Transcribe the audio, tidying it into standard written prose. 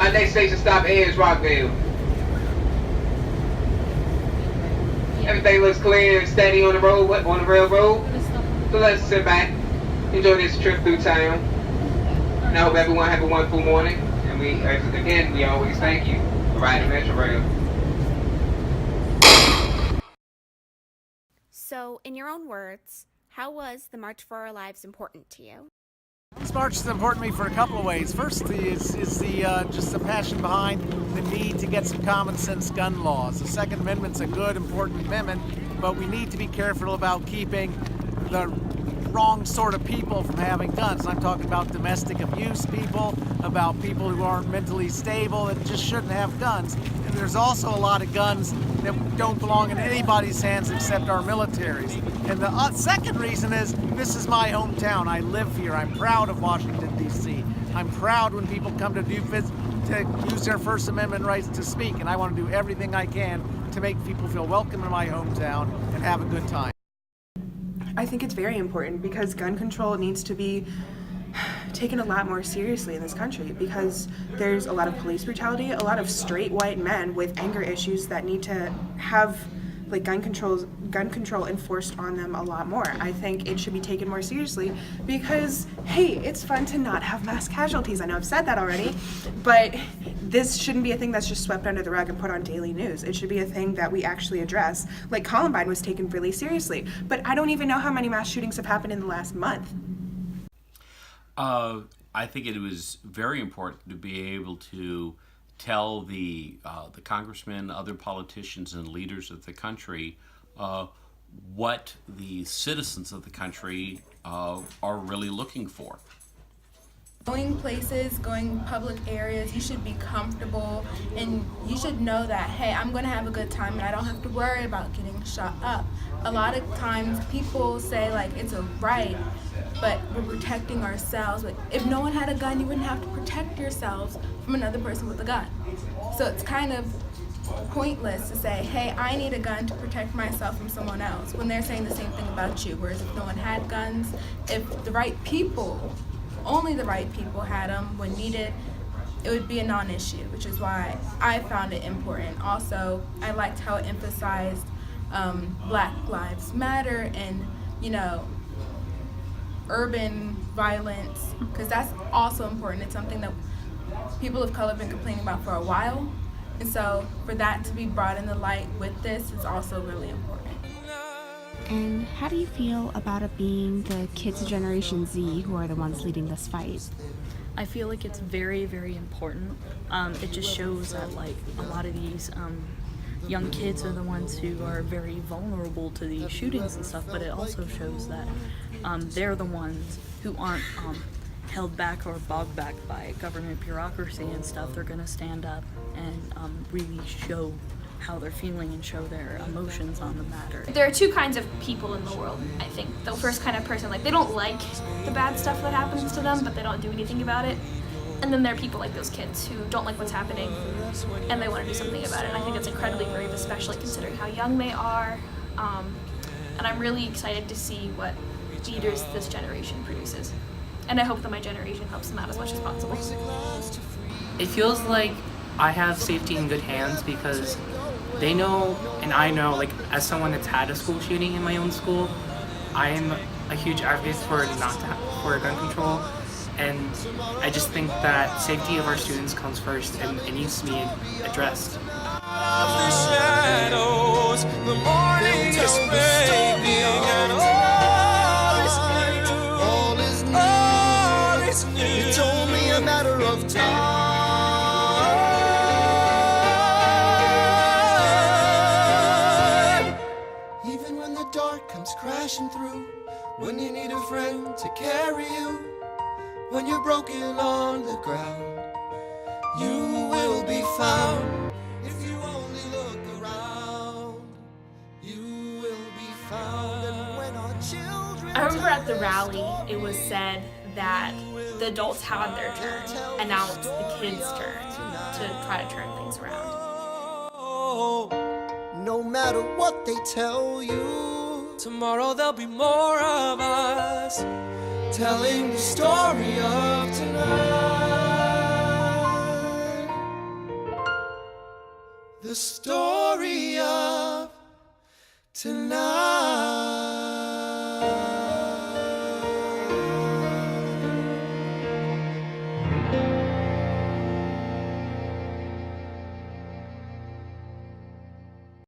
Our next station stop is Rockville. Everything looks clear and steady on the road, on the railroad. So let's sit back, enjoy this trip through town. And I hope everyone have a wonderful morning. And we always thank you for riding Metro Rail. So, in your own words, how was the March for Our Lives important to you? This march is important to me for a couple of ways. First is just the passion behind the need to get some common sense gun laws. The Second Amendment's a good, important amendment, but we need to be careful about keeping the wrong sort of people from having guns. And I'm talking about domestic abuse people, about people who aren't mentally stable that just shouldn't have guns. And there's also a lot of guns that don't belong in anybody's hands except our military's. And the second reason is this is my hometown. I live here. I'm proud of Washington, D.C. I'm proud when people come to use their First Amendment rights to speak, and I want to do everything I can to make people feel welcome in my hometown and have a good time. I think it's very important because gun control needs to be taken a lot more seriously in this country because there's a lot of police brutality, a lot of straight white men with anger issues that need to have like gun control enforced on them a lot more. I think it should be taken more seriously because, hey, it's fun to not have mass casualties. I know I've said that already, but this shouldn't be a thing that's just swept under the rug and put on daily news. It should be a thing that we actually address. Like Columbine was taken really seriously, but I don't even know how many mass shootings have happened in the last month. I think it was very important to be able to tell the congressmen, other politicians, and leaders of the country what the citizens of the country are really looking for. Going places, going public areas, you should be comfortable and you should know that, hey, I'm going to have a good time and I don't have to worry about getting shot up. A lot of times people say like it's a right, but we're protecting ourselves. But if no one had a gun, you wouldn't have to protect yourselves from another person with a gun. So it's kind of pointless to say, hey, I need a gun to protect myself from someone else, when they're saying the same thing about you. Whereas if no one had guns, if the right people, only the right people had them when needed, it would be a non-issue, which is why I found it important. Also, I liked how it emphasized Black Lives Matter and, you know, urban violence, because that's also important. It's something that people of color have been complaining about for a while. And so for that to be brought in the light with this is also really important. And how do you feel about it being the kids of Generation Z who are the ones leading this fight? I feel like it's very, very important. It just shows that like a lot of these young kids are the ones who are very vulnerable to these shootings and stuff, but it also shows that they're the ones who aren't held back or bogged back by government bureaucracy and stuff. They're gonna stand up and really show how they're feeling and show their emotions on the matter. There are two kinds of people in the world, I think. The first kind of person, like, they don't like the bad stuff that happens to them, but they don't do anything about it. And then there are people like those kids who don't like what's happening and they want to do something about it. And I think it's incredibly brave, especially considering how young they are. And I'm really excited to see what leaders this generation produces. And I hope that my generation helps them out as much as possible. It feels like I have safety in good hands because they know and I know, like, as someone that's had a school shooting in my own school, I'm a huge advocate for for gun control, and I just think that safety of our students comes first and it needs to be addressed. The shadows, the morning is fading, and all is new. It's only a matter of time. Even when the dark comes crashing through, when you need a friend to carry you, when you're broken on the ground, you will be found. If you only look around, you will be found. And when our children, I remember at the rally, it was said that the adults had their turn, and now it's the kids' turn to try to turn things around. No matter what they tell you, tomorrow there'll be more of us telling the story of tonight. the story of tonight.